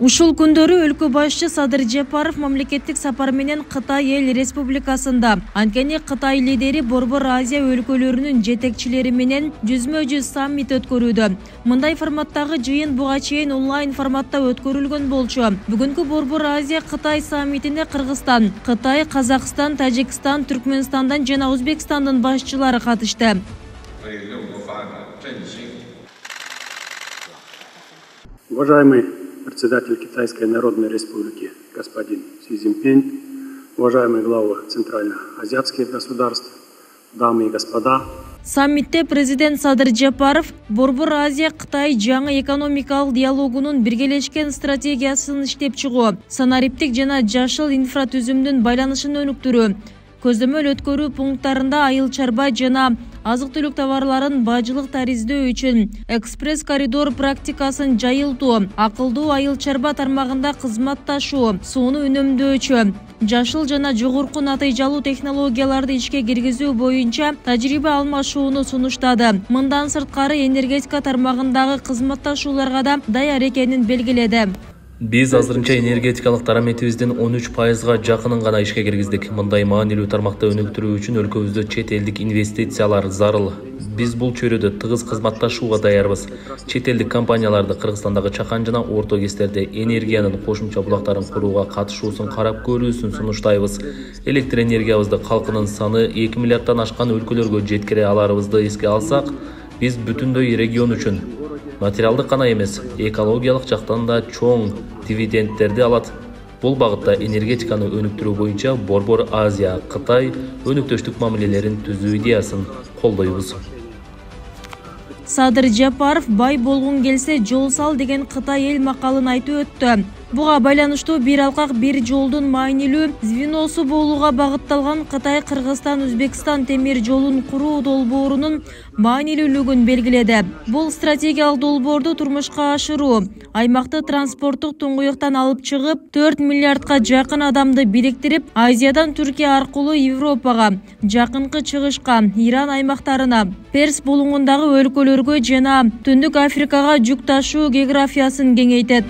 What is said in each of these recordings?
Ушул күндөрү өлкө башчы Садыр Жапаров мамлекеттик сапар менен Кытай Эл Республикасында. Анткени Кытай лидери Борбор Азия өлкөлөрүнүн жетекчилери менен жүзмө-жүз саммит өткөрүүдө. Мындай форматтагы жыйын буга чейин онлайн форматта өткөрүлгөн болчу. Бүгүнкү Борбор Азия Кытай саммитине Кыргызстан, Кытай, Казакстан, Тажикстан, Түркмөнстандан жана Өзбекстандын башчылары катышты. Уважаемый председатель Китайской Народной Республики господин Си Цзиньпин, уважаемые главы центральноазиатских государств, дамы и господа. Саммитте президент Садыр Жапаров Борбор Азия Кытай жаңы экономикалык диалогунун биргелешкен стратегиясын иштеп чыгуу, санариптик жана жашыл инфратүзүмдүн байланышын өнүктүрүү, көзөмөл өткөрүү пункттарында айыл чарба жана азык-түлүк товарларын бажылык тариздөө үчүн экспресс коридор практикасын жайылтуу, акылдуу айыл чарба тармагында кызматташуу, сууну үнөмдөөчү, жашыл жана жогорку натыйжалуу технологияларды ишке киргизүү боюнча тажрыйба алмашууну сунуштады. Мындан сырткары энергетика тармагындагы кызматташууларга да даяр экенин белгиледи. Биз азырынча энергетикалык дараметибиздин 13%га жакынын гана ишке киргиздик. Мындай маанилүү тармакта өнүктүрүү үчүн өлкөбүздө чет элдик инвестициялар зарыл. Биз бул чөйрөдө тыгыз кызматташууга даярбыз. Чет элдик компанияларды Кыргызстандагы чакан жана орто кестерде энергиянын кошумча булактарын курууга катышуусун карап көрүүсүн сунуштайбыз. Электр энергиябызды калкынын саны 2 миллиарддан ашкан өлкөлөргө жеткире аларыбызды эске алсак, биз бүтүндөй регион үчүн материалдык гана эмес, экологиялык жактан да чоң дивидендтерди алат. Бул багытта энергетиканы өнүктүрүү боюнча Борбор Азия Кытай өнүктөштүк мамилелерин түзүү идеясын колдойбуз. Садыр Жапаров бай болгун келсе жол сал деген Кытай эл макалын айтып өттү. Буга байланыштуу бир алкак бир жолдун маанилүү звеносу болууга багытталган Кытай Кыргызстан Өзбекстан темир жолун куруу долбоорунун маанилүүлүгүн белгиледи. Бул стратегиялык долбоорду турмушка ашыруу аймакты транспорттук туңгуюктан алып чыгып 4 миллиардка жакын адамды бириктирип, Азиядан Түркия аркылуу Европага, жакынкы чыгышка, Иран аймактарына, Перс булуңундагы өлкөлөргө жана Түндүк Африкага жүк ташуу географиясын кеңейтет.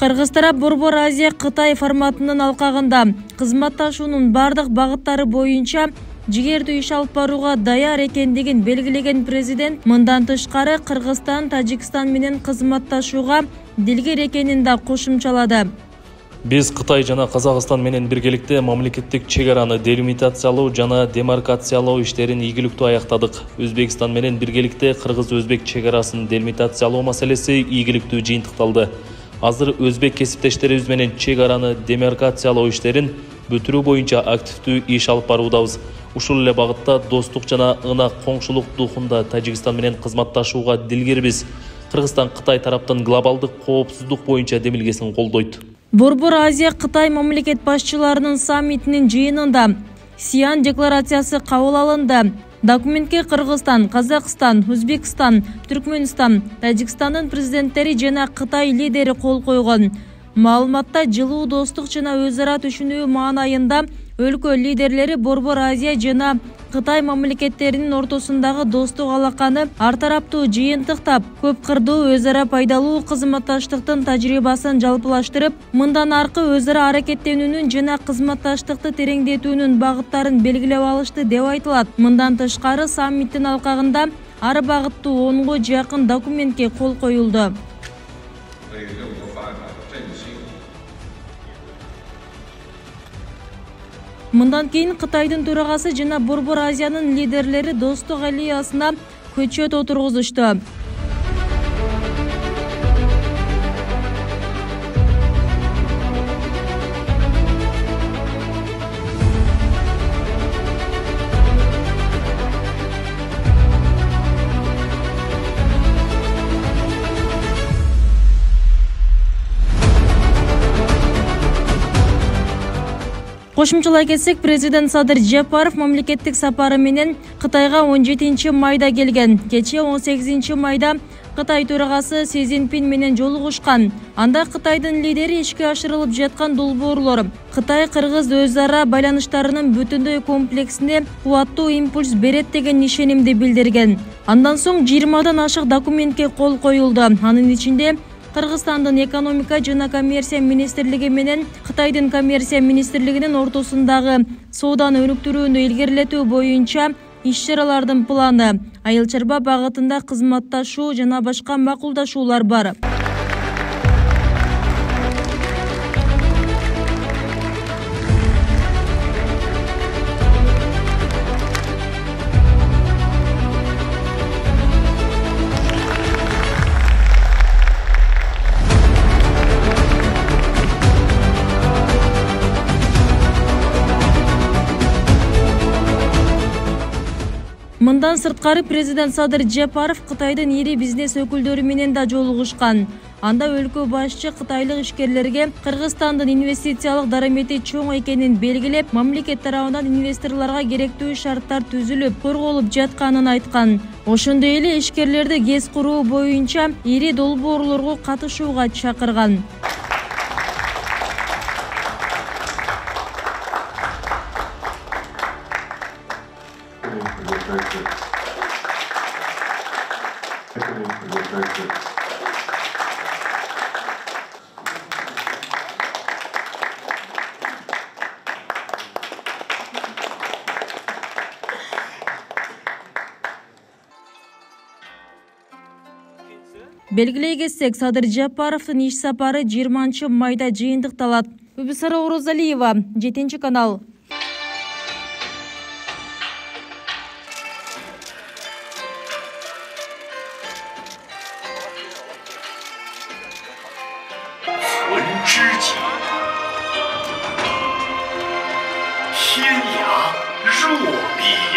Кыргыз тарап Борбор Азия Кытай форматынын алкагында кызматташуунун бардык багыттары боюнча жигердүү иш алып барууга даяр экендигин белгилеген президент мындан тышкары Кыргызстан, Тажикстан менен кызматташууга дилгер экенин да кошумчалады. Биз Кытай жана Казакстан менен биргеликте мамлекеттик чек араны делимитациялоо жана демаркациялоо иштерин ийгиликтүү аяктадык. Өзбекстан менен биргеликте Кыргыз-Өзбек чек арасын делимитациялоо маселеси ийгиликтүү жыйынтыкталды. Азыр өзбек кесиптештерибиз менен чек араны демаркациялоо иштерин бүтүрүү боюнча активдүү иш алып баруудабыз. Ушул эле багытта достук жана ынак коңшулук духунда Тажикстан менен кызматташууга дилгербиз. Кыргызстан Кытай тараптын глобалдык коопсуздук боюнча демилгесин колдойт. Борбор Азия Кытай мамлекет башчыларынын саммитинин жыйынында Сиан декларациясы кабыл алынды. Документке Кыргызстан, Казакстан, Өзбекстан, Түркмөнстан, Тажикстандын президенттери жана Кытай лидери кол койгон. Маалыматта жылуу достук жана өз ара түшүнүү маанайында өлкө лидерлери Борбор Азия жана Кытай мамлекеттеринин ортосундагы достук алаканы ар тараптуу жыйынтыктап, көп кырдуу өз ара пайдалуу кызматташтыктын тажрыйбасын жалпылаштырып, мындан аркы өз ара аракеттенүүнүн жана кызматташтыкты тереңдетүүнүн багыттарын белгилеп алышты деп айтылат. Мындан тышкары саммиттин алкагында ар багыттуу 10го жакын документке кол коюлду. Мындан кийин Кытайдын төрагасы жана Борбор Азиянын лидерлери достук аллеясына көчөт отургузушту. Кошумчалай кетсек, президент Садыр Жапаров мамлекеттик сапары менен Кытайга 17 майда келген. Кече 18 майда Кытай төрагасы Си Цзиньпин менен жолугушкан. Анда Кытайдын лидери ишке ашырылып жаткан долбоорлор Кытай-Кыргыз өз ара байланыштарынын бүтүндөй комплексине кубаттуу импульс берет деген ишенимди билдирген. Андан соң 20дан ашык документке кол коюлду. Анын ичинде Кыргызстандын экономика жана коммерция министрлиги менен Кытайдын коммерция министрлигинин ортосундагы сооданы өнүктүрүүнү илгерилетүү боюнча иш-чаралардын планы, айыл чарба багытында кызматташуу жана башка макулдашуулар бар. Мындан сырткары президент Садыр Жапаров Кытайдын ири бизнес өкүлдөрү менен да жолугушкан. Анда өлкө башчы кытайлык ишкерлерге Кыргызстандын инвестициялык дарамети чоң экенин белгилеп, мамлекет тарабынан инвесторлорго керектүү шарттар түзүлүп, корголуп жатканын айткан. Ошондой эле ишкерлерди ГЭС куруу боюнча ири долбоорлорго катышууга чакырган. Белгилей кетсек, Садыр Жапаровдун иш сапары 20 майда жыйынтыкталат. Үбүсара Орозалиева, 7 канал. Thiên涯若比